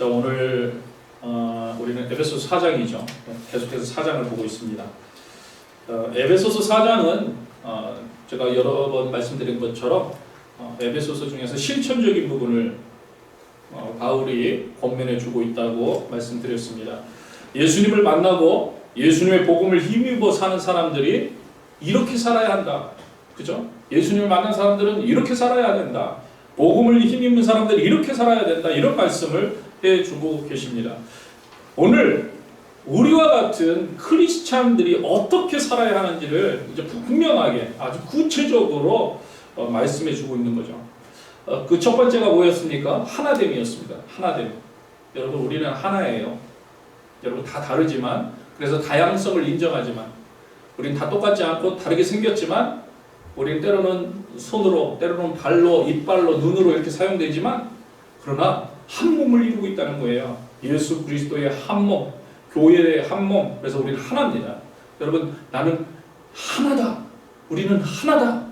자, 오늘 우리는 에베소서 4장이죠. 계속해서 4장을 보고 있습니다. 에베소서 4장은 제가 여러 번 말씀드린 것처럼 에베소서 중에서 실천적인 부분을 바울이 권면해 주고 있다고 말씀드렸습니다. 예수님을 만나고 예수님의 복음을 힘입어 사는 사람들이 이렇게 살아야 한다. 그죠? 예수님을 만난 사람들은 이렇게 살아야 된다. 복음을 힘입는 사람들이 이렇게 살아야 된다. 이런 말씀을 해주고 계십니다. 오늘 우리와 같은 크리스찬들이 어떻게 살아야 하는지를 이제 분명하게 아주 구체적으로 말씀해 주고 있는 거죠. 그 첫 번째가 뭐였습니까? 하나됨이었습니다. 하나됨. 여러분, 우리는 하나예요. 여러분, 다 다르지만, 그래서 다양성을 인정하지만, 우리는 다 똑같지 않고 다르게 생겼지만, 우리는 때로는 손으로, 때로는 발로, 이빨로, 눈으로 이렇게 사용되지만, 그러나 한 몸을 이루고 있다는 거예요. 예수 그리스도의 한 몸, 교회의 한 몸. 그래서 우리는 하나입니다. 여러분, 나는 하나다. 우리는 하나다.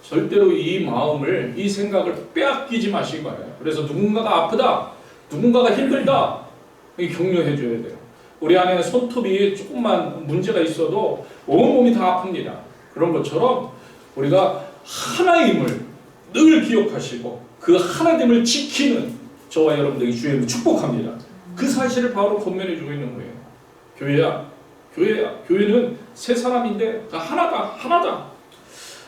절대로 이 마음을, 이 생각을 빼앗기지 마시기 바라요. 그래서 누군가가 아프다, 누군가가 힘들다, 격려해 줘야 돼요. 우리 안에는 손톱이 조금만 문제가 있어도 온몸이 다 아픕니다. 그런 것처럼 우리가 하나임을 늘 기억하시고 그 하나됨을 지키는 저와 여러분들이 주의 이름으로 축복합니다. 그 사실을 바울은 권면해 주고 있는 거예요. 교회야. 교회는 세 사람인데 하나다.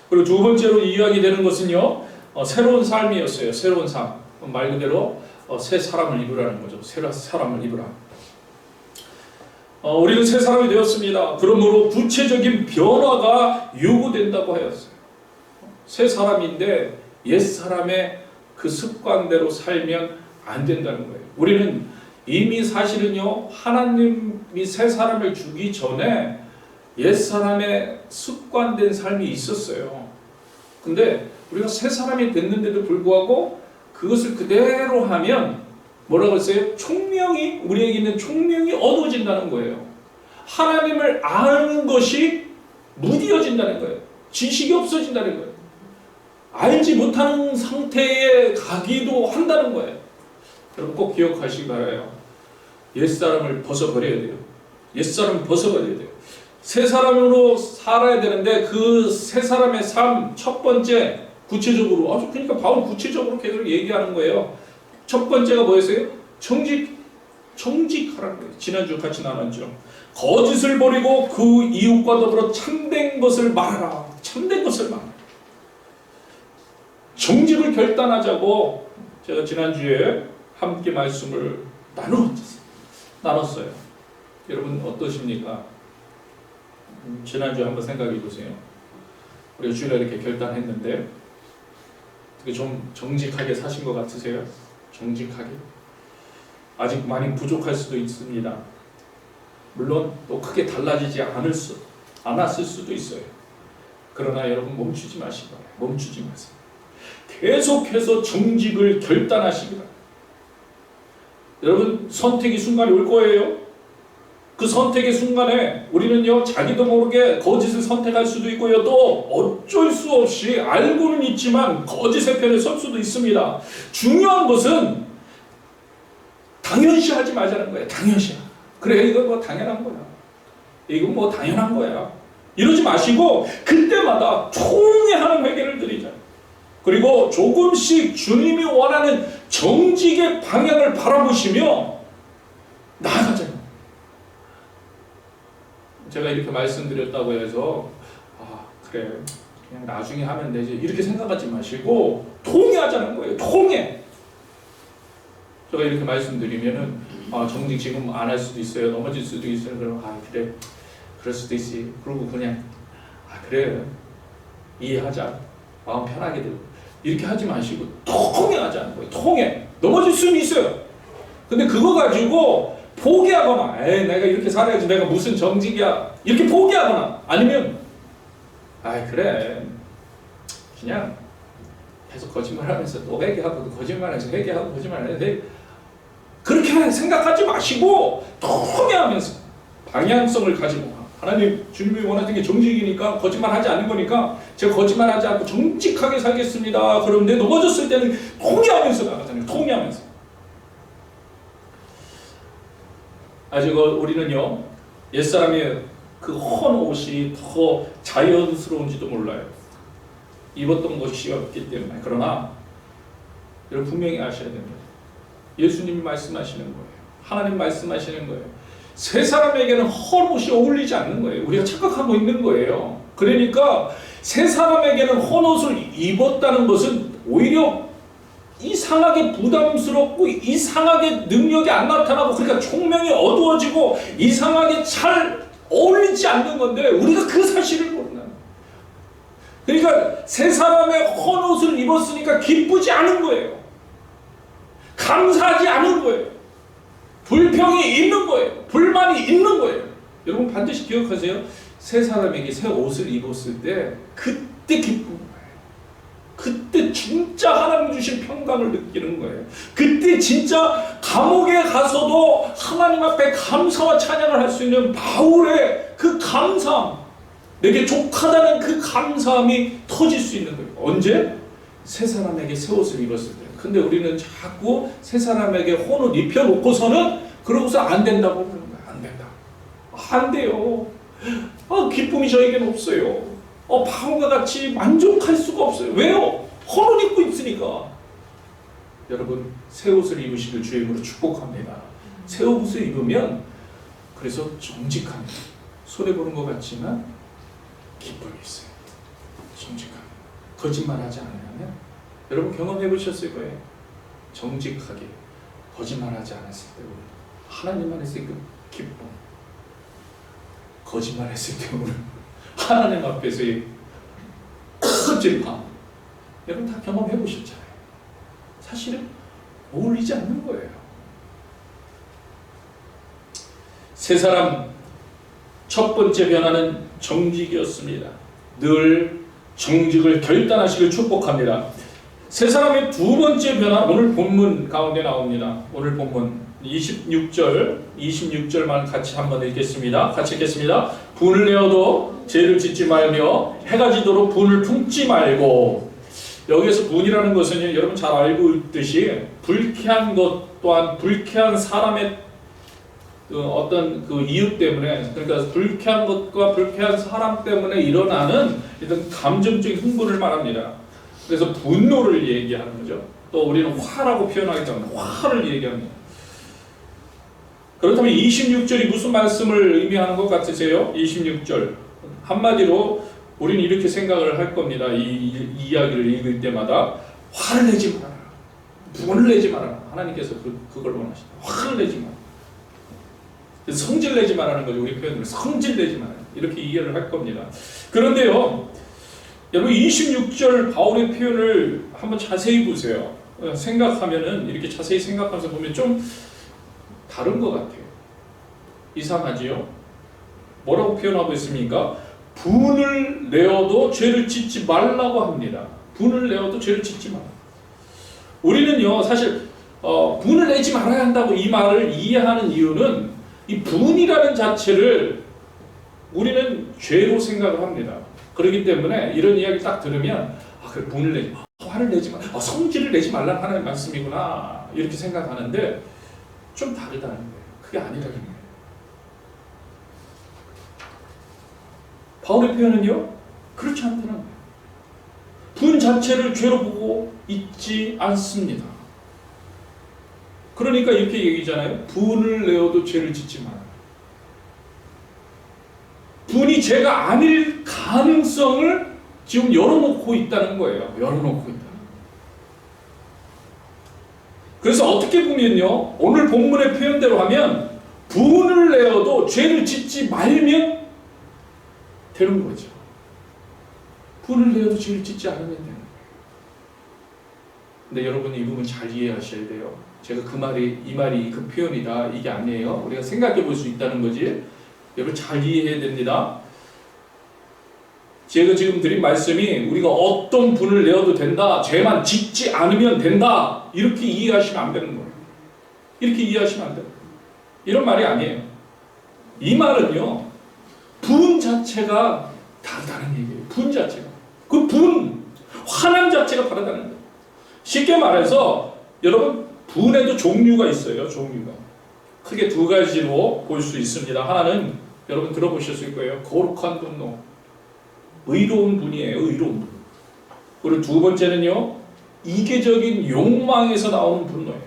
그리고 두 번째로 이야기 되는 것은요, 새로운 삶이었어요. 새로운 삶. 말 그대로 새 사람을 입으라는 거죠. 새 사람을 입으라. 우리는 새 사람이 되었습니다. 그러므로 구체적인 변화가 요구된다고 하였어요. 새 사람인데 옛 사람의 그 습관대로 살면 안 된다는 거예요. 우리는 이미 사실은요, 하나님이 새 사람을 주기 전에 옛 사람의 습관된 삶이 있었어요. 근데 우리가 새 사람이 됐는데도 불구하고 그것을 그대로 하면 뭐라고 했어요? 우리에게 있는 총명이 어두워진다는 거예요. 하나님을 아는 것이 무디어진다는 거예요. 지식이 없어진다는 거예요. 알지 못하는 상태에 가기도 한다는 거예요. 여러분 꼭 기억하시기 바라요. 옛사람을 벗어버려야 돼요. 옛사람을 벗어버려야 돼요. 새 사람으로 살아야 되는데 그 새 사람의 삶 첫 번째 구체적으로 그러니까 바울 구체적으로 계속 얘기하는 거예요. 첫 번째가 뭐였어요? 정직하라는 거예요. 지난주 같이 나눴죠. 거짓을 버리고 그 이웃과 더불어 참된 것을 말하라. 참된 것을 말하라. 정직을 결단하자고 제가 지난주에 함께 말씀을 나눴어요. 여러분 어떠십니까? 지난주에 한번 생각해 보세요. 우리가 주일에 이렇게 결단했는데 어떻게 좀 정직하게 사신 것 같으세요? 정직하게? 아직 많이 부족할 수도 있습니다. 물론 또 크게 달라지지 않았을 수도 있어요. 그러나 여러분 멈추지 마시기 바라요. 멈추지 마세요. 계속해서 정직을 결단하시기 바랍니다. 여러분 선택의 순간이 올 거예요. 그 선택의 순간에 우리는요, 자기도 모르게 거짓을 선택할 수도 있고요, 또 어쩔 수 없이 알고는 있지만 거짓의 편에 설 수도 있습니다. 중요한 것은 당연시하지 말자는 거예요. 당연시하. 그래, 이건 뭐 당연한 거야. 이건 뭐 당연한 거야. 이러지 마시고 그때마다 총회하는 회개를 드리자. 그리고 조금씩 주님이 원하는 정직의 방향을 바라보시며 나아가자. 제가 이렇게 말씀드렸다고 해서 그래 그냥 나중에 하면 되지 이렇게 생각하지 마시고 통회하자는 거예요. 통회. 제가 이렇게 말씀드리면은 정직 지금 안 할 수도 있어요. 넘어질 수도 있어요. 그러면 그래 그럴 수도 있지. 그러고 그냥 그래 이해하자. 마음 편하게 들고 이렇게 하지 마시고 통회하자는 거예요. 통회. 넘어질 수는 있어요. 근데 그거 가지고 포기하거나 내가 이렇게 살아야지 내가 무슨 정직이야 이렇게 포기하거나 아니면 그래 그냥 계속 거짓말하면서 또 회개하고 거짓말해서 회개하고 거짓말해서 그렇게 생각하지 마시고 통회하면서 방향성을 가지고 하나님 주님이 원하는 게 정직이니까 거짓말하지 않는 거니까 제가 거짓말하지 않고 정직하게 살겠습니다. 그런데 넘어졌을 때는 통회하면서 나가잖아요. 통회하면서 아직 우리는요 옛사람의 그 헌 옷이 더 자연스러운지도 몰라요. 입었던 것이 없기 때문에. 그러나 여러분 분명히 아셔야 됩니다. 예수님이 말씀하시는 거예요. 하나님 말씀하시는 거예요. 새 사람에게는 헌 옷이 어울리지 않는 거예요. 우리가 착각하고 있는 거예요. 그러니까 새 사람에게는 헌 옷을 입었다는 것은 오히려 이상하게 부담스럽고 이상하게 능력이 안 나타나고 그러니까 총명이 어두워지고 이상하게 잘 어울리지 않는 건데 우리가 그 사실을 모르는 거예요. 그러니까 새 사람의 헌 옷을 입었으니까 기쁘지 않은 거예요. 감사하지 않은 거예요. 불평이 있는 거예요. 불만이 있는 거예요. 여러분 반드시 기억하세요. 새 사람에게 새 옷을 입었을 때 그때 기쁜 거예요. 그때 진짜 하나님 주신 평강을 느끼는 거예요. 그때 진짜 감옥에 가서도 하나님 앞에 감사와 찬양을 할 수 있는 바울의 그 감사함, 내게 족하다는 그 감사함이 터질 수 있는 거예요. 언제? 새 사람에게 새 옷을 입었을 때. 근데 우리는 자꾸 새 사람에게 헌 옷 입혀놓고서는 그러고서 안 된다고 그러는 거예요. 안 된다. 안 돼요. 기쁨이 저에게는 없어요. 바울과 같이 만족할 수가 없어요. 왜요? 헌 옷 입고 있으니까. 여러분 새 옷을 입으시길 주의 이름으로 축복합니다. 새 옷을 입으면 그래서 정직합니다. 손해보는 것 같지만 기쁨이 있어요. 정직합니다. 거짓말하지 않으면 여러분 경험해 보셨을 거예요. 정직하게 거짓말하지 않았을 때 하나님만 했을 때 기쁨, 거짓말했을 때 오늘 하나님 앞에서의 끔찍함, 여러분 다 경험해 보셨잖아요. 사실은 어울리지 않는 거예요. 세 사람 첫 번째 변화는 정직이었습니다. 늘 정직을 결단하시길 축복합니다. 세 사람의 두 번째 변화 오늘 본문 가운데 나옵니다. 오늘 본문 26절만 같이 한번 읽겠습니다. 같이 읽겠습니다. 분을 내어도 죄를 짓지 말며 해가 지도록 분을 품지 말고. 여기에서 분이라는 것은 여러분 잘 알고 있듯이 불쾌한 것 또한 불쾌한 사람의 어떤 그 이유 때문에, 그러니까 불쾌한 것과 불쾌한 사람 때문에 일어나는 이런 감정적인 흥분을 말합니다. 그래서 분노를 얘기하는 거죠. 또 우리는 화라고 표현하기 때문에 화를 얘기합니다. 그렇다면 26절이 무슨 말씀을 의미하는 것 같으세요? 26절 한마디로 우리는 이렇게 생각을 할 겁니다. 이 이야기를 읽을 때마다 화를 내지 마라, 분을 내지 마라. 하나님께서 그걸 원하신다. 화를 내지 마라. 성질 내지 말라는 거죠. 우리 표현으로 성질 내지 마라. 이렇게 이해를 할 겁니다. 그런데요, 여러분 26절 바울의 표현을 한번 자세히 보세요. 생각하면은 이렇게 자세히 생각하면서 보면 좀 다른 것 같아요. 이상하지요? 뭐라고 표현하고 있습니까? 분을 내어도 죄를 짓지 말라고 합니다. 분을 내어도 죄를 짓지 마라. 우리는요 사실 분을 내지 말아야 한다고 이 말을 이해하는 이유는 이 분이라는 자체를 우리는 죄로 생각을 합니다. 그렇기 때문에 이런 이야기 딱 들으면 그래 분을 내지 마, 화를 내지 마, 성질을 내지 말라는 하나님의 말씀이구나 이렇게 생각하는데 좀 다르다는 거예요. 그게 아니라는 거예요. 바울의 표현은요 그렇지 않다는 거예요. 분 자체를 죄로 보고 있지 않습니다. 그러니까 이렇게 얘기잖아요. 분을 내어도 죄를 짓지 마라. 분이 죄가 아닐 가능성을 지금 열어놓고 있다는 거예요. 열어놓고 있다. 그래서 어떻게 보면요, 오늘 본문의 표현대로 하면 분을 내어도 죄를 짓지 말면 되는 거죠. 분을 내어도 죄를 짓지 않으면 되는 거예요. 근데 여러분이 이 부분 잘 이해하셔야 돼요. 제가 이 말이 그 표현이다 이게 아니에요. 우리가 생각해 볼 수 있다는 거지. 여러분 잘 이해해야 됩니다. 제가 지금 드린 말씀이 우리가 어떤 분을 내어도 된다, 죄만 짓지 않으면 된다 이렇게 이해하시면 안 되는 거예요. 이렇게 이해하시면 안 돼요. 이런 말이 아니에요. 이 말은요 분 자체가 다르다는 얘기예요. 분 자체가. 그 분, 화남 자체가 다르다는 거예요. 쉽게 말해서 여러분 분에도 종류가 있어요. 종류가. 크게 두 가지로 볼 수 있습니다. 하나는 여러분 들어보셨을 거예요. 거룩한 분노. 의로운 분이에요. 의로운 분. 그리고 두 번째는요. 이기적인 욕망에서 나오는 분노예요.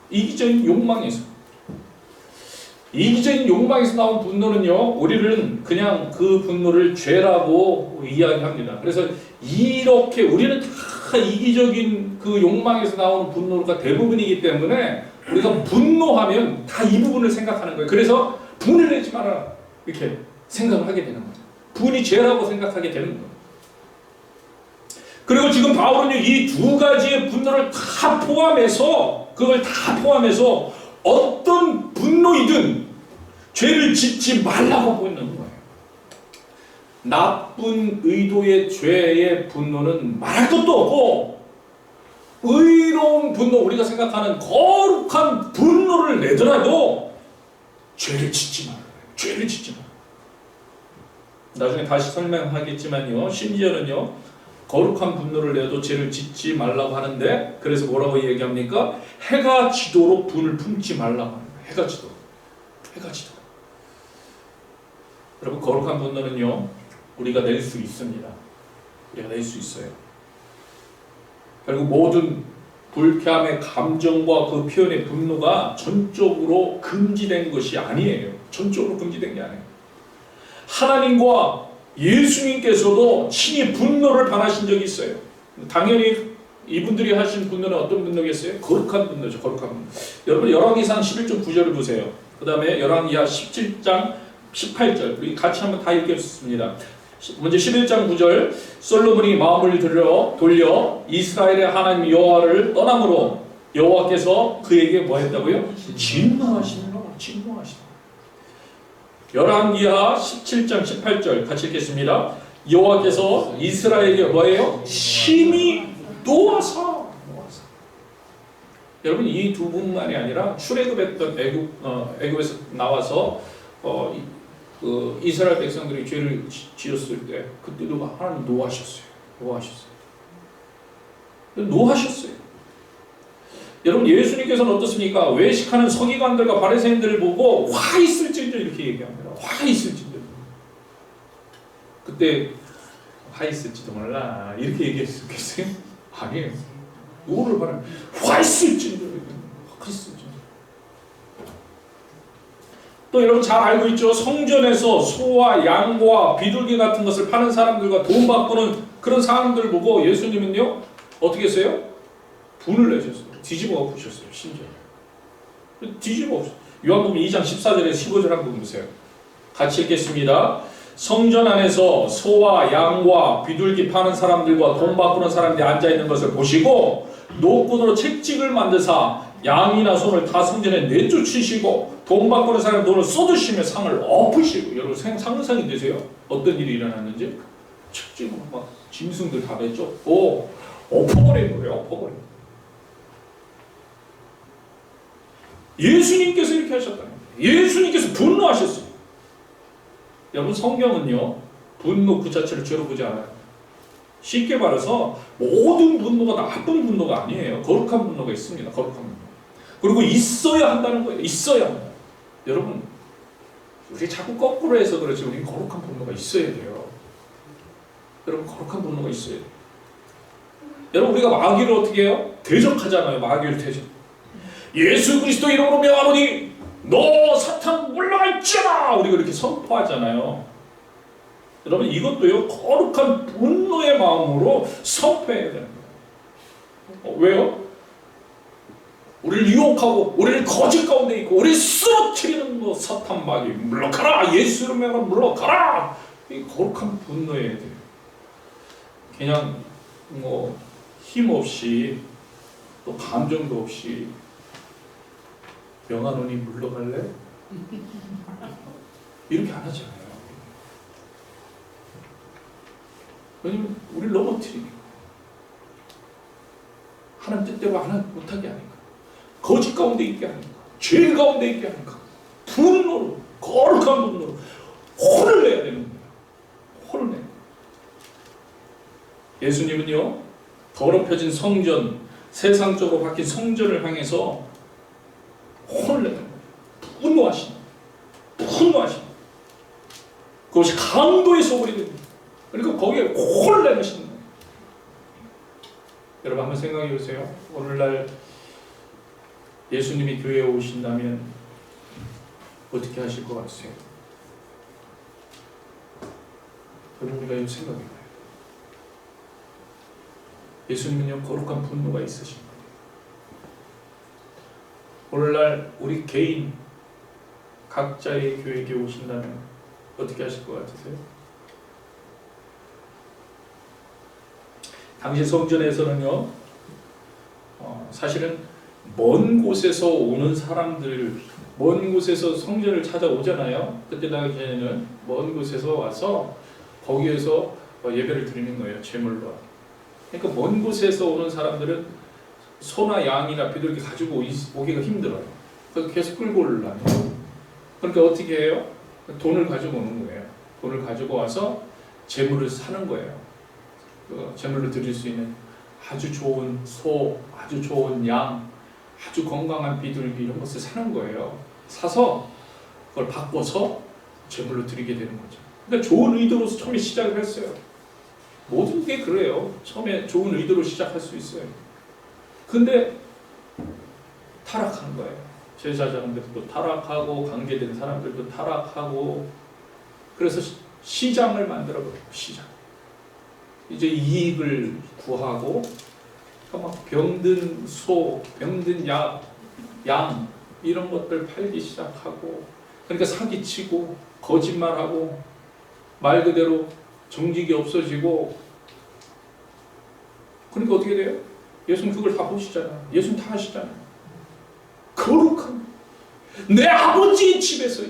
이기적인 욕망에서. 이기적인 욕망에서 나온 분노는요. 우리는 그냥 그 분노를 죄라고 이야기합니다. 그래서 이렇게 우리는 다 이기적인 그 욕망에서 나오는 분노가 대부분이기 때문에 우리가 분노하면 다 이 부분을 생각하는 거예요. 그래서 분을 내지 마라 이렇게 생각을 하게 되는 거예요. 분이 죄라고 생각하게 되는 거예요. 그리고 지금 바울은요, 이 두 가지의 분노를 다 포함해서, 그걸 다 포함해서 어떤 분노이든 죄를 짓지 말라고 보이는 거예요. 나쁜 의도의 죄의 분노는 말할 것도 없고, 의로운 분노, 우리가 생각하는 거룩한 분노를 내더라도 죄를 짓지 말아요. 죄를 짓지 말아요. 나중에 다시 설명하겠지만요, 심지어는요, 거룩한 분노를 내도 죄를 짓지 말라고 하는데, 그래서 뭐라고 얘기합니까? 해가 지도록 분을 품지 말라고 합니다. 해가 지도록. 해가 지도록. 여러분, 거룩한 분노는요, 우리가 낼 수 있습니다. 우리가 낼 수 있어요. 결국 모든 불쾌함의 감정과 그 표현의 분노가 전적으로 금지된 것이 아니에요. 전적으로 금지된 게 아니에요. 하나님과 예수님께서도 친히 분노를 발하신 적이 있어요. 당연히 이분들이 하신 분노는 어떤 분노겠어요? 거룩한 분노죠. 거룩한 분노. 여러분 열왕기상 11장 9절을 보세요. 그 다음에 열왕기하 17장 18절 우리 같이 한번 다 읽겠습니다. 먼저 11장 9절 솔로몬이 마음을 돌려 이스라엘의 하나님 여호와를 떠남으로 여호와께서 그에게 뭐 했다고요? 진노하시노라. 진노하시노라. 열왕기하 17장 18절 같이 읽겠습니다. 여호와께서 이스라엘에 뭐예요? 심히 노하사. 여러분 이 두 분만이 아니라 출애굽했던 애굽에서 나와서 그 이스라엘 백성들이 죄를 지었을 때 그때도 하나님 노하셨어요. 노하셨어요. 여러분 예수님께서는 어떻습니까? 외식하는 서기관들과 바리새인들을 보고 화 있을진저 이렇게 얘기합니다. 화 있을진저. 그때 화 있을지도 몰라 이렇게 얘기했겠어요? 아니에요. 누구를 바라면 화 있을진저. 화 있을진저. 또 여러분 잘 알고 있죠? 성전에서 소와 양과 비둘기 같은 것을 파는 사람들과 돈 바꾸는 그런 사람들을 보고 예수님은요 어떻게 했어요? 분을 내셨어요. 뒤집어 엎으셨어요. 심지어 뒤집어 엎으셨어요. 요한복음 2장 14절에 15절 한번 보세요. 같이 읽겠습니다. 성전 안에서 소와 양과 비둘기 파는 사람들과 돈 바꾸는 사람들이 앉아있는 것을 보시고 노끈으로 채찍을 만드사 양이나 소를 다 성전에 내쫓으시고 돈 바꾸는 사람 돈을 쏟으시며 상을 엎으시고. 여러분 상상이 되세요? 어떤 일이 일어났는지? 채찍으로 막 짐승들 다 내쫓고 엎어버린 거예요. 엎어버린 거예요. 예수님께서 이렇게 하셨다는 거예요. 예수님께서 분노하셨어요. 여러분 성경은요 분노 그 자체를 죄로 보지 않아요. 쉽게 말해서 모든 분노가 나쁜 분노가 아니에요. 거룩한 분노가 있습니다. 거룩한 분노. 그리고 있어야 한다는 거예요. 있어야 합니다. 여러분 우리 자꾸 거꾸로 해서 그렇지 우리 거룩한 분노가 있어야 돼요. 여러분 거룩한 분노가 있어야 돼요. 여러분 우리가 마귀를 어떻게 해요? 대적하잖아요. 마귀를 대적. 예수 그리스도 이름으로 명하노니 너 사탄 물러갈지어다 우리가 이렇게 선포하잖아요. 여러분 이것도요 거룩한 분노의 마음으로 선포해야 되는 거예요. 왜요? 우리를 유혹하고 우리를 거짓 가운데 있고 우리를 쓰러뜨리는 뭐 사탄 마귀 물러가라. 예수 이름으로 명하노니 물러가라. 이 거룩한 분노해야 돼요. 그냥 뭐 힘없이 또 감정도 없이 명하노니 물러갈래? 이렇게 안 하잖아요. 왜냐면 우리를 넘어뜨리니까 하나님 뜻대로 못하게 하니까 거짓 가운데 있게 하니까 죄 가운데 있게 하니까 분노로 거룩한 분노로 혼을 내야 되는 거예요. 혼을 내요. 예수님은요 더럽혀진 성전 세상적으로 바뀐 성전을 향해서 혼을 내는 거예요. 분노하시는 그것이 강도의 소굴이 됩니다. 그러니까 거기에 홀 내리시는 거예요. 여러분 한번 생각해 보세요. 오늘날 예수님이 교회에 오신다면 어떻게 하실 것 같으세요? 여러분 우리가 생각해 봐요. 예수님은요 거룩한 분노가 있으신 거예요. 오늘날 우리 개인 각자의 교회에 오신다면 어떻게 하실 것 같으세요? 당시 성전에서는요 사실은 먼 곳에서 오는 사람들, 먼 곳에서 성전을 찾아오잖아요. 그때 당시에는 먼 곳에서 와서 거기에서 예배를 드리는 거예요. 제물로. 그러니까 먼 곳에서 오는 사람들은 소나 양이나 비둘기 가지고 오기가 힘들어요. 그래서 계속 끌고 올라요. 그러니까 어떻게 해요? 돈을 가지고 오는 거예요. 돈을 가지고 와서 제물을 사는 거예요. 제물로 드릴 수 있는 아주 좋은 소, 아주 좋은 양, 아주 건강한 비둘기 이런 것을 사는 거예요. 사서 그걸 바꿔서 제물로 드리게 되는 거죠. 그러니까 좋은 의도로 처음에 시작을 했어요. 모든 게 그래요. 처음에 좋은 의도로 시작할 수 있어요. 근데 타락한 거예요. 제사장들도 타락하고 관계된 사람들도 타락하고 그래서 시장을 만들어버려요. 시장. 이제 이익을 구하고 막 병든 소, 병든 양 이런 것들 팔기 시작하고 그러니까 사기치고 거짓말하고 말 그대로 정직이 없어지고 그러니까 어떻게 돼요? 예수님 그걸 다 보시잖아요. 예수님 다 하시잖아요. 거룩한 내 아버지의 집에서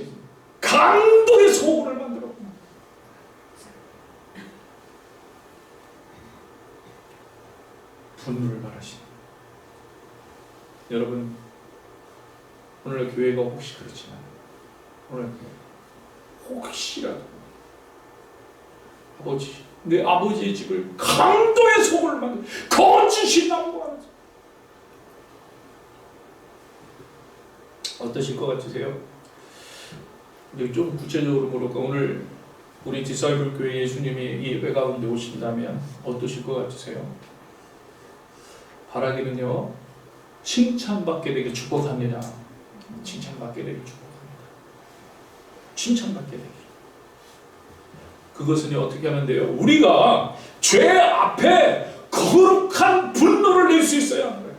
강도의 소굴을 만들었구나. 분노를 바라시네. 여러분 오늘 교회가 혹시 그렇지만 오늘 혹시라도 아버지 내 아버지의 집을 강도의 소굴을 만들 거짓이 나오고 하는 어떠실 것 같으세요? 좀 구체적으로 물어볼까? 오늘 우리 디사이블 교회 예수님이 이 예배 가운데 오신다면 어떠실 것 같으세요? 바라기는요 칭찬받게 되길 축복합니다. 칭찬받게 되길 축복합니다. 칭찬받게 되길. 그것은 어떻게 하면 돼요? 우리가 죄 앞에 거룩한 분노를 낼 수 있어야 하는 거예요.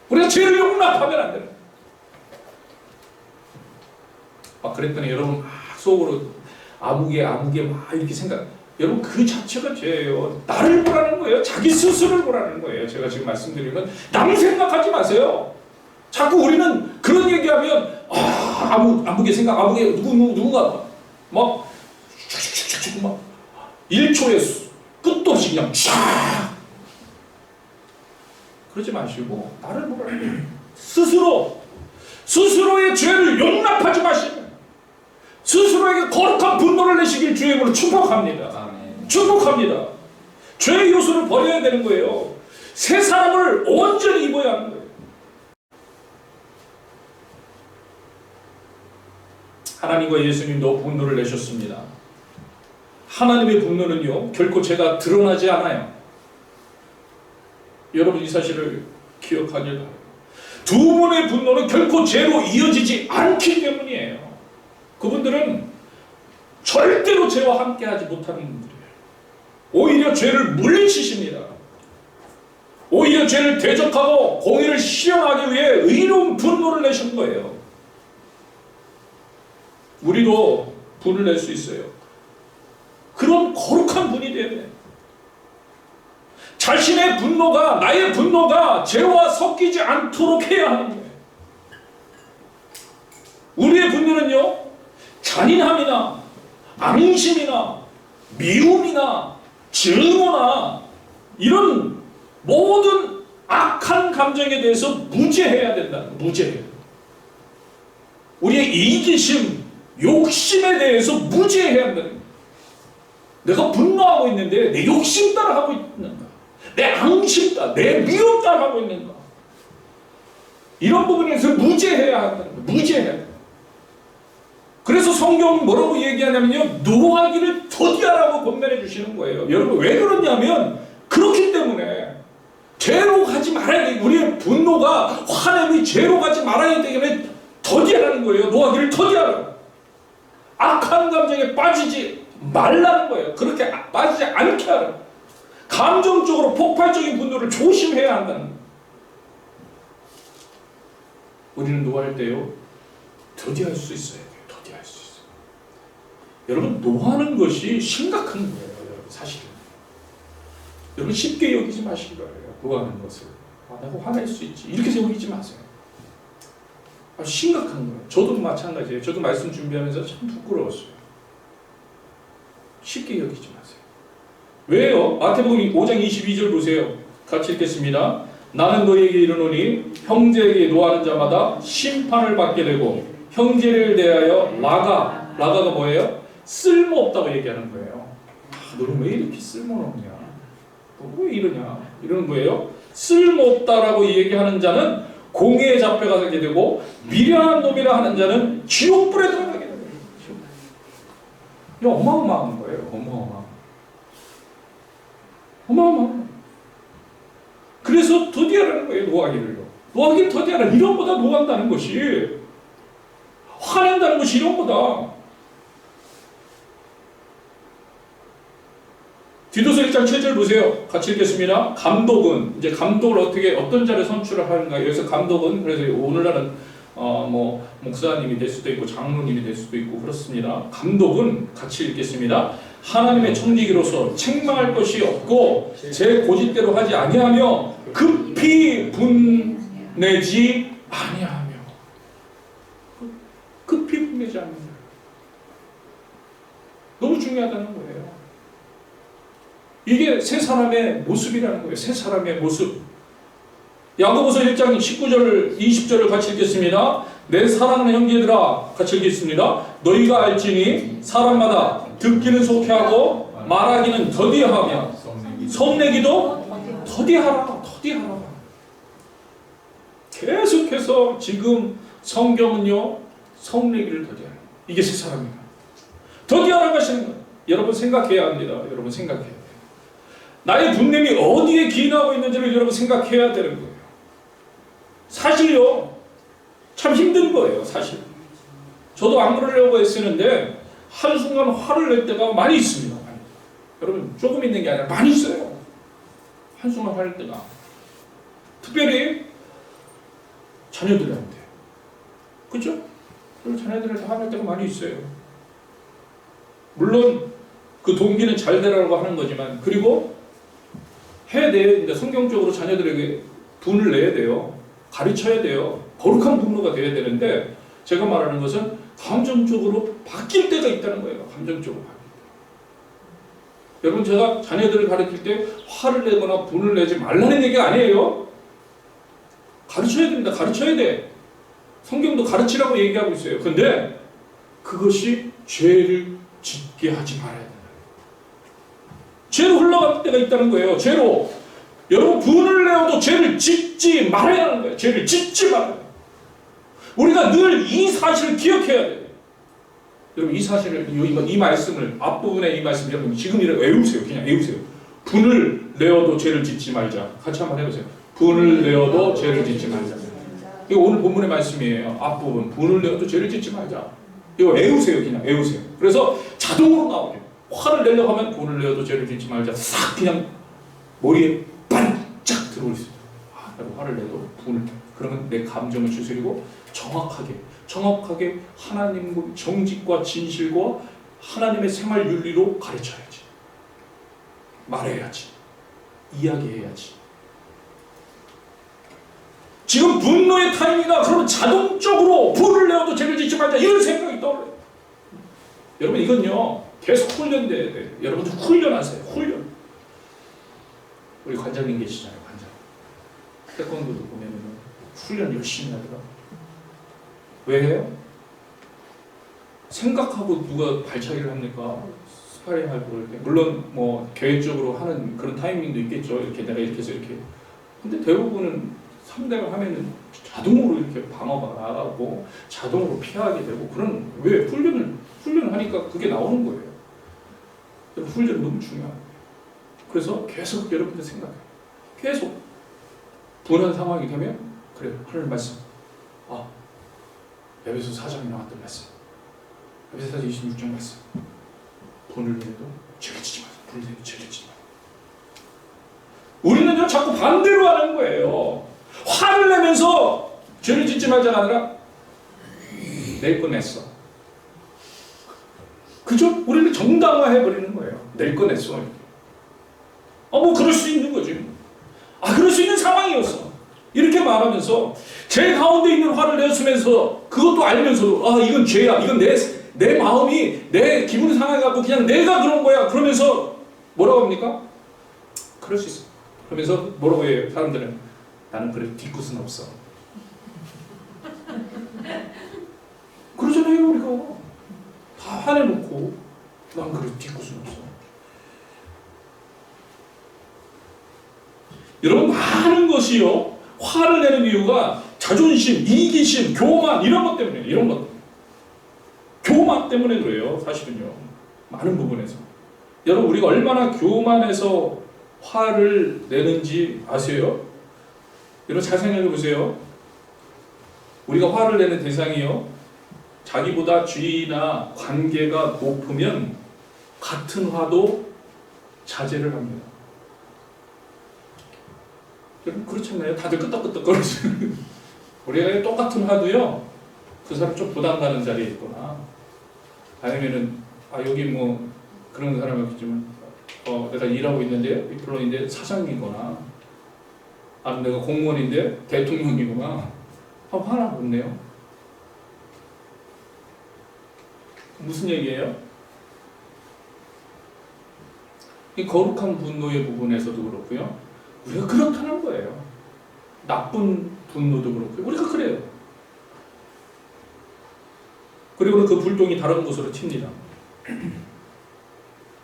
우리가 죄를 용납하면 안 돼요. 막 그랬더니 여러분 막 속으로 아무개 막 이렇게 생각. 여러분 그 자체가 죄예요. 나를 보라는 거예요. 자기 스스로를 보라는 거예요. 제가 지금 말씀드리는 건 남 생각하지 마세요. 자꾸 우리는 그런 얘기하면 아무개 생각, 아무개 누군가 막 1초에 끝도 없이 그냥 쫙 그러지 마시고 나를 보라는 거예요. 스스로의 죄를 용납하지 마시고 스스로에게 거룩한 분노를 내시길 주의 이름으로 축복합니다. 아멘. 축복합니다. 죄의 요소를 버려야 되는 거예요. 새 사람을 온전히 입어야 하는 거예요. 하나님과 예수님도 분노를 내셨습니다. 하나님의 분노는요 결코 죄가 드러나지 않아요. 여러분 이 사실을 기억하길 바랍니다. 두 분의 분노는 결코 죄로 이어지지 않기 때문이에요. 그분들은 절대로 죄와 함께하지 못하는 분들이에요. 오히려 죄를 물리치십니다. 오히려 죄를 대적하고 공의를 실현하기 위해 의로운 분노를 내신 거예요. 우리도 분을 낼 수 있어요. 그런 거룩한 분이 돼야 돼요. 자신의 분노가 나의 분노가 죄와 섞이지 않도록 해야 하는 거예요. 우리의 분노는요 잔인함이나 앙심이나 미움이나 증오나 이런 모든 악한 감정에 대해서 무죄해야 된다. 무죄해요. 우리의 이기심, 욕심에 대해서 무죄해야 한다는 거예요. 내가 분노하고 있는데 내 욕심 따라 하고 있는가? 내 앙심 따라, 내 미움 따라 하고 있는가? 이런 부분에서 무죄해야 한다는 거예요. 무죄해야. 그래서 성경은 뭐라고 얘기하냐면요, 노하기를 더디하라고 권면해 주시는 거예요. 여러분 왜 그러냐면 그렇기 때문에 죄로 가지 말아야 돼. 우리의 분노가 화냄이 죄로 가지 말아야 되기 때문에 더디하라는 거예요. 노하기를 더디하라고. 악한 감정에 빠지지 말라는 거예요. 그렇게 빠지지 않게 하라고. 감정적으로 폭발적인 분노를 조심해야 한다는 거예요. 우리는 노할 때요, 더디할 수 있어야 돼요. 더디할 수 있어요. 여러분 노하는 것이 심각한 거예요. 여러분 사실은. 여러분 쉽게 여기지 마시기 바래요. 노하는 것을. 내가 화낼 수 있지. 이렇게 여기지 마세요. 심각한 거예요. 저도 마찬가지예요. 저도 말씀 준비하면서 참 부끄러웠어요. 쉽게 여기지 마세요. 왜요? 마태복음 5장 22절 보세요. 같이 읽겠습니다. 나는 너희에게 이르노니 형제에게 노하는 자마다 심판을 받게 되고 형제를 대하여 라가가 뭐예요? 쓸모없다고 얘기하는 거예요. 너는 왜 이렇게 쓸모없냐? 너 왜 이러냐? 이러는 거예요. 쓸모없다라고 얘기하는 자는 공회에 잡혀가게 되고 미련한 놈이라 하는 자는 지옥불에 들어가게 되는 거예요. 이거 어마어마한 거예요. 어마어마한. 그래서 더디하라는 거예요. 노하기를요. 노하기를 더디하라. 이런 거다 노한다는 것이, 화낸다는 것이 이런 거다. 디도서 1장 7절 보세요. 같이 읽겠습니다. 감독은, 이제 감독을 어떤 자를 선출을 하는가. 여기서 감독은, 그래서 오늘날은 목사님이 될 수도 있고 장로님이 될 수도 있고 그렇습니다. 감독은, 같이 읽겠습니다. 하나님의 청지기로서 책망할 것이 없고 제 고집대로 하지 아니하며 급히 분내지 아니하며. 급히 분내지 않는 거예요. 너무 중요하다는 거예요. 이게 새 사람의 모습이라는 거예요. 새 사람의 모습. 야고보서 1장 19절 20절을 같이 읽겠습니다. 내 사랑하는 형제들아, 같이 읽겠습니다. 너희가 알지니 사람마다 듣기는 속히하고 말하기는 더디하며 성내기도 더디하라. 계속해서 지금 성경은요, 성내기를 더디하라. 이게 새 사람입니다. 더디하라고 하시는 거예요. 여러분 생각해야 합니다. 여러분 생각해야 돼요. 나의 분냄이 어디에 기인하고 있는지를 여러분 생각해야 되는 거예요. 사실요, 참 힘든 거예요. 사실. 저도 안 그러려고 했었는데 한순간 화를 낼 때가 많이 있습니다. 많이. 여러분 조금 있는 게 아니라 많이 있어요. 한순간 화낼 때가. 특별히 자녀들한테. 그렇죠? 자녀들한테 화낼 때가 많이 있어요. 물론 그 동기는 잘 되라고 하는 거지만, 그리고 해야 돼요. 성경적으로 자녀들에게 분을 내야 돼요. 가르쳐야 돼요. 거룩한 분노가 돼야 되는데, 제가 말하는 것은 감정적으로 바뀔 때가 있다는 거예요. 감정적으로 바뀔 때. 여러분 제가 자녀들을 가르칠 때 화를 내거나 분을 내지 말라는 얘기가 아니에요. 가르쳐야 됩니다. 가르쳐야 돼. 성경도 가르치라고 얘기하고 있어요. 근데 그것이 죄를 짓게 하지 말아야 된다. 죄로 흘러갈 때가 있다는 거예요. 죄로. 여러분 분을 내어도 죄를 짓지 말아야 하는 거예요. 죄를 짓지 말아야 돼요. 우리가 늘 이 사실을 기억해야 돼요. 여러분 이 사실을, 이 말씀을, 앞부분에 이 말씀 여러분 지금 외우세요. 그냥 외우세요. 분을 내어도 죄를 짓지 말자. 같이 한번 해보세요. 분을 내어도 죄를 짓지 말자. 이거 오늘 본문의 말씀이에요. 앞부분. 분을 내어도 죄를 짓지 말자. 이거 외우세요. 그냥 외우세요. 그래서 자동으로 나오게. 화를 내려고 하면 분을 내어도 죄를 짓지 말자. 싹 그냥 머리에 반짝 들어올 수 있어요. 내가 화를 내도 분을. 그러면 내 감정을 추스리고 정확하게 하나님의 정직과 진실과 하나님의 생활 윤리로 가르쳐야지. 말해야지. 이야기해야지. 지금 분노의 타임이다. 그러면 자동적으로 분을 내어도 죄를 짓지 말자. 이런 생각이 떠올라요. 여러분 이건요. 계속 훈련돼야 돼요. 여러분들 훈련하세요. 훈련. 우리 관장님 계시잖아요. 관장. 태권도도 보면은 훈련 열심히 하더라고요. 왜 해요? 생각하고 누가 발차기를 합니까? 스파링하고 그럴 때. 물론 뭐 계획적으로 하는 그런 타이밍도 있겠죠. 이렇게 내가 이렇게 해서 이렇게. 근데 대부분은 상대가 하면은 자동으로 이렇게 방어가 나가고 자동으로 피하게 되고 그런 왜 훈련을 하니까 그게 나오는 거예요. 훈련이 너무 중요해요. 그래서 계속 여러분들 생각해요. 계속 분한 상황이 되면 그래요. 하나님 말씀. 에베소 4장에 나왔던 말씀. 에베소 4장 26장 말씀. 분을 내도 죄를 지지 마세요. 분을 내도 죄를 지지 마세요. 우리는요 자꾸 반대로 하는 거예요. 화를 내면서 죄를 짓지 말자가 아니라 낼 거 냈어. 그죠? 우리는 정당화해버리는 거예요. 낼 거 냈어. 뭐 그럴 수 있는 거지. 그럴 수 있는 상황이었어. 이렇게 말하면서 제 가운데 있는 화를 내었으면서 그것도 알면서도 이건 죄야. 이건 내 마음이 내 기분이 상해갖고 그냥 내가 그런 거야. 그러면서 뭐라고 합니까? 그럴 수 있어. 그러면서 뭐라고 해요? 사람들은 나는 그래도 뒤끝은 없어. 그러잖아요. 우리가 다 화내놓고 난 그래도 뒤끝은 없어. 여러분 많은 것이요 화를 내는 이유가 자존심, 이기심, 교만 이런 것 때문에 이런 것 교만 때문에 그래요. 사실은요 많은 부분에서 여러분 우리가 얼마나 교만해서 화를 내는지 아세요? 여러분 잘 생각해 보세요. 우리가 화를 내는 대상이요 자기보다 지위나 관계가 높으면 같은 화도 자제를 합니다. 여러분 그렇지 않나요? 다들 끄떡끄떡거리시는 우리가 똑같은 화도요 그 사람 좀 부담 가는 자리에 있거나 아니면은 여기 뭐 그런 사람이 있겠지만 내가 일하고 있는데 윗플로인데 사장이거나 아니면 내가 공무원인데 대통령이거나 화나 못 내요. 무슨 얘기예요? 이 거룩한 분노의 부분에서도 그렇고요. 우리가 그렇다는 거예요. 나쁜 분노도 그렇고요. 우리가 그래요. 그리고는 그 불똥이 다른 곳으로 튑니다.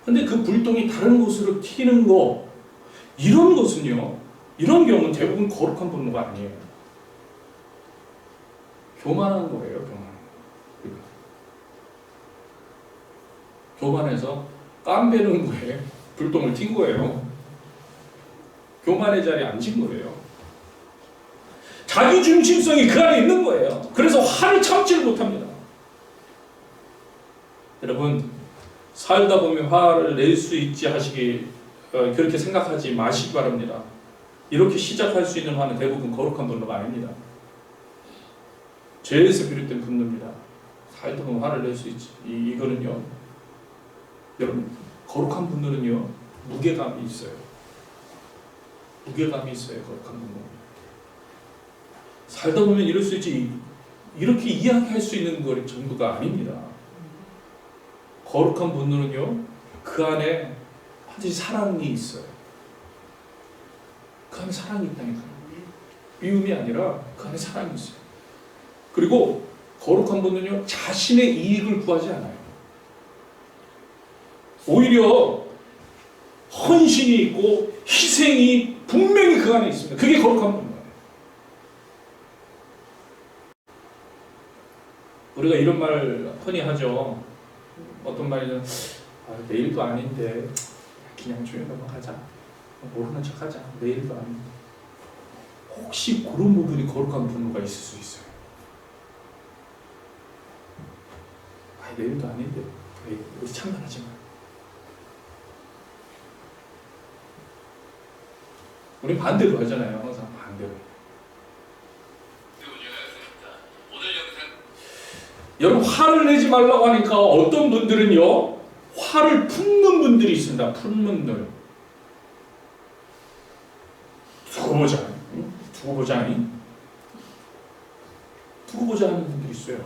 근데 그 불똥이 다른 곳으로 튀는 거 이런 것은요. 이런 경우는 대부분 거룩한 분노가 아니에요. 교만한 거예요. 교만해서 깜배는 거에 불똥을 튄 거예요. 교만의 자리에 앉은 거예요. 자기 중심성이 그 안에 있는 거예요. 그래서 화를 참지를 못합니다. 여러분 살다 보면 화를 낼 수 있지 하시기 그렇게 생각하지 마시기 바랍니다. 이렇게 시작할 수 있는 화는 대부분 거룩한 분노가 아닙니다. 죄에서 비롯된 분노입니다. 살다 보면 화를 낼 수 있지. 이거는요 여러분 거룩한 분노는요 무게감이 있어요. 무게감이 있어요. 거룩한 분노. 살다 보면 이럴 수 있지 이렇게 이야기할 수 있는 것 정도가 아닙니다. 거룩한 분노는요 그 안에 반드시 사랑이 있어요. 그 안에 사랑이 있다니까요. 미움이 아니라 그 안에 사랑이 있어요. 그리고 거룩한 분노는요 자신의 이익을 구하지 않아요. 오히려 헌신이 있고 희생이 분명히 그 안에 있습니다. 그게 거룩한 분노예요. 우리가 이런 말 흔히 하죠. 어떤 말이든 내일도 아닌데 그냥 조용히 넘어가자. 모르는 척하자. 내일도 아닌데. 혹시 그런 부분이 거룩한 분노가 있을 수 있어요. 내일도 아닌데 우리 참관하지 마. 우리 반대로 하잖아요. 항상 반대로. 여러분 화를 내지 말라고 하니까 어떤 분들은요 화를 품는 분들이 있습니다. 품는 분들. 두고 보자 하는 분들이 있어요.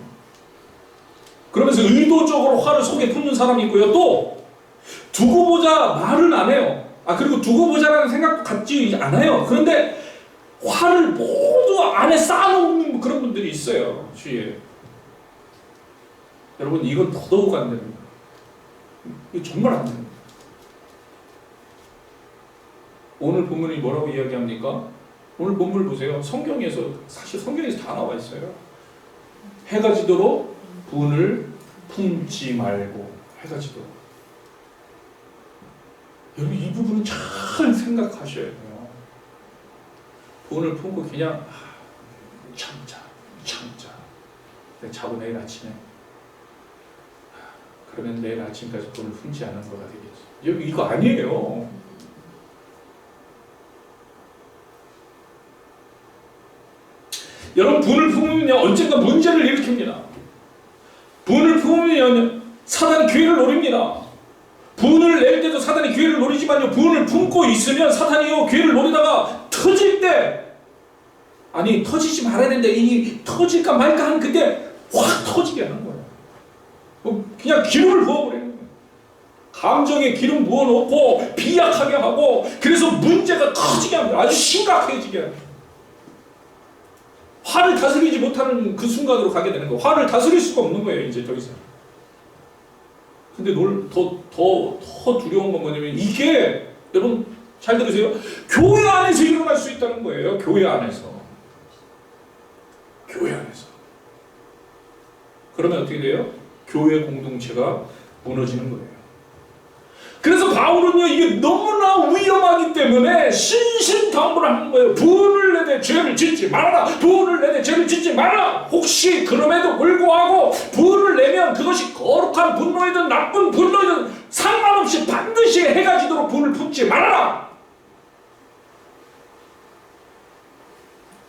그러면서 의도적으로 화를 속에 품는 사람이 있고요. 또 두고 보자 말은 안 해요. 그리고 두고 보자라는 생각도 갖지 않아요. 그런데 화를 모두 안에 쌓아놓는 그런 분들이 있어요. 주위에. 여러분 이건 더더욱 안 됩니다. 이거 정말 안 됩니다. 오늘 본문이 뭐라고 이야기합니까? 오늘 본문 보세요. 사실 성경에서 다 나와 있어요. 해가 지도록 분을 품지 말고. 해가 지도록. 여러분 이 부분은 잘 생각하셔야 돼요. 분을 품고 그냥 참자. 자고 내일 아침에 그러면 내일 아침까지 분을 품지 않은 거가 되겠죠. 이거 아니에요. 여러분 분을 품으면 언젠가 문제를 일으킵니다. 분을 품으면 사단이 기회를 노립니다. 분을 낼 때도 사단이 기회를 노리지만요, 분을 품고 있으면 사단이요 기회를 노리다가 터질 때, 아니 터지지 말아야 되는데 이 터질까 말까 하는 그때 확 터지게 하는 거예요. 그냥 기름을 부어버리는 거예요. 감정에 기름 부어놓고 비약하게 하고, 그래서 문제가 커지게 합니다. 아주 심각해지게 합니다. 화를 다스리지 못하는 그 순간으로 가게 되는 거예요. 화를 다스릴 수가 없는 거예요, 이제 더 이상. 근데 더 두려운 건 뭐냐면, 이게, 여러분, 잘 들으세요. 교회 안에서 일어날 수 있다는 거예요. 교회 안에서. 그러면 어떻게 돼요? 교회 공동체가 무너지는 거예요. 그래서 바울은요, 이게 너무나 위험하기 때문에 신신당부를 하는 거예요. 분을 내되 죄를 짓지 말아라. 분을 내되 죄를 짓지 말아라. 혹시 그럼에도 불구하고 분을 내면 그것이 거룩한 분노이든 나쁜 분노이든 상관없이 반드시 해가 지도록 분을 품지 말아라.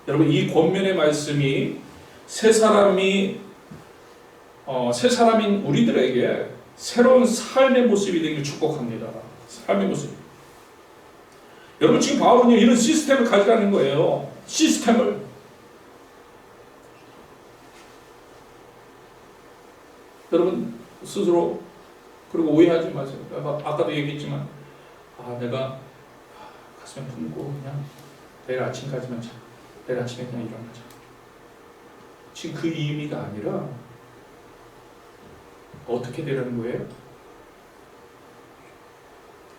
여러분 이 권면의 말씀이 새 사람인 우리들에게 새로운 삶의 모습이 되길 축복합니다. 삶의 모습. 여러분 지금 바울은요 이런 시스템을 가지라는 거예요. 시스템을. 여러분 스스로 그리고 오해하지 마세요. 아까도 얘기했지만 내가 가슴에 품고 그냥 내일 아침까지만 자. 내일 아침에 그냥 일어나자. 지금 그 의미가 아니라 어떻게 되라는 거예요?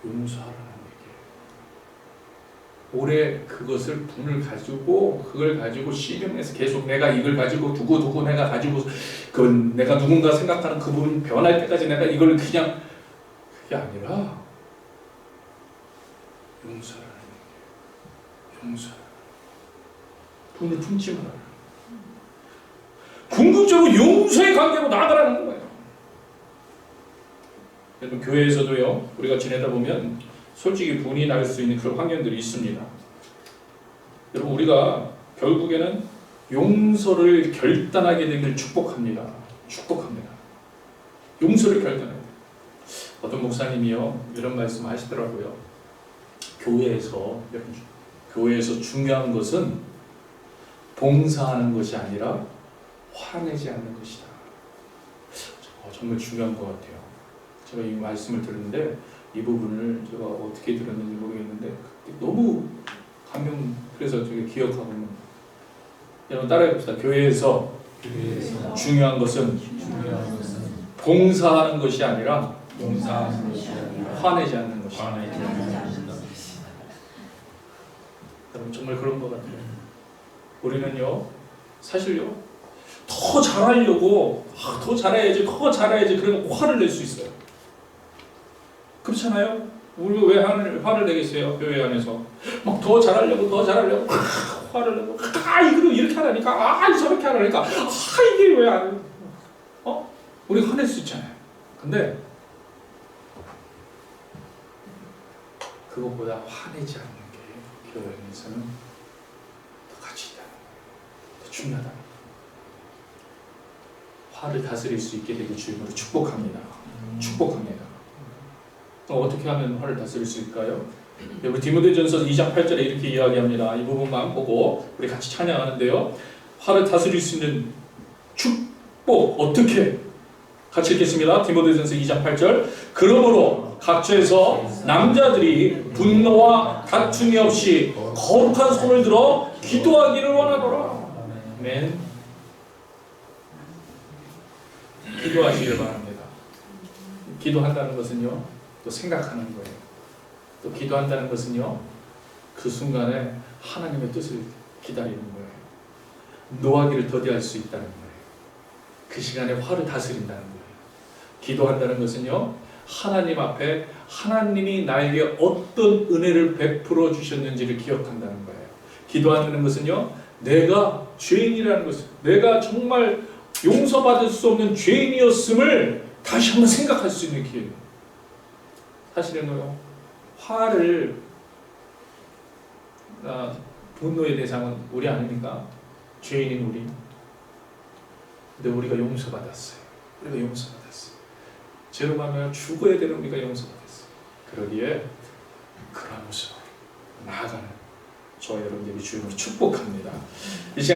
용서하라는 얘기예요. 오래 그것을 분을 가지고 그걸 가지고 씨름해서 계속 내가 이걸 가지고 두고 내가 가지고 내가 누군가 생각하는 그분 변할 때까지 내가 이걸 그냥, 그게 아니라 용서하라는 얘기예요. 용서하라. 분을 품지 말아라. 궁극적으로 용서의 관계로 나아가라는 거예요. 여러분 교회에서도요 우리가 지내다 보면 솔직히 분이 날 수 있는 그런 환경들이 있습니다. 여러분 우리가 결국에는 용서를 결단하게 되길 축복합니다. 용서를 결단해야 돼요. 어떤 목사님이요 이런 말씀 하시더라고요. 교회에서 중요한 것은 봉사하는 것이 아니라 화내지 않는 것이다. 정말 중요한 것 같아요. 제가 이 말씀을 들었는데 이 부분을 제가 어떻게 들었는지 모르겠는데 너무 그래서 되게 기억하고 있는 거예요. 여러분 따라해봅시다. 교회에서 중요한 것은 봉사하는 것이 아니라 화내지 않는 것이다. 여러분 정말 그런 것 같아요. 우리는요 사실요 더 잘하려고 더 잘해야지 그러면 화를 낼 수 있어요. 그렇잖아요? 우리가 왜 화를 내겠어요? 교회 안에서 막 더 잘하려고 화를 내고 이거 이렇게 하라니까 저렇게 하라니까 이게 왜 안 우리가 화낼 수 있잖아요. 근데 그것보다 화내지 않는 게 교회 안에서는 더 가치 있다. 더 중요하다. 화를 다스릴 수 있게 되길 주님으로 축복합니다. 어떻게 하면 화를 다스릴 수 있을까요? 여기 디모데전서 2장 8절에 이렇게 이야기합니다. 이 부분만 보고 우리 같이 찬양하는데요. 화를 다스릴 수 있는 축복 어떻게? 같이 읽겠습니다. 디모데전서 2장 8절. 그러므로 각처에서 남자들이 분노와 다툼이 없이 거룩한 손을 들어 기도하기를 원하노라. 아멘. 기도하시길 바랍니다. 기도한다는 것은요 또 생각하는 거예요. 또 기도한다는 것은요 그 순간에 하나님의 뜻을 기다리는 거예요. 노하기를 더디할 수 있다는 거예요. 그 시간에 화를 다스린다는 거예요. 기도한다는 것은요, 하나님 앞에 하나님이 나에게 어떤 은혜를 베풀어 주셨는지를 기억한다는 거예요. 기도한다는 것은요, 내가 죄인이라는 것을, 내가 정말 용서받을 수 없는 죄인이었음을 다시 한번 생각할 수 있는 기회예요. 사실은요, 화를 분노의 대상은 우리 아닙니까? 죄인인 우리. 근데 우리가 용서받았어요. 우리가 용서받았어요. 죄로 말하면 죽어야 되는 우리가 용서받았어요. 그러기에 그런 모습으로 나아가는 저와 여러분들이 주님을 축복합니다. 이 시간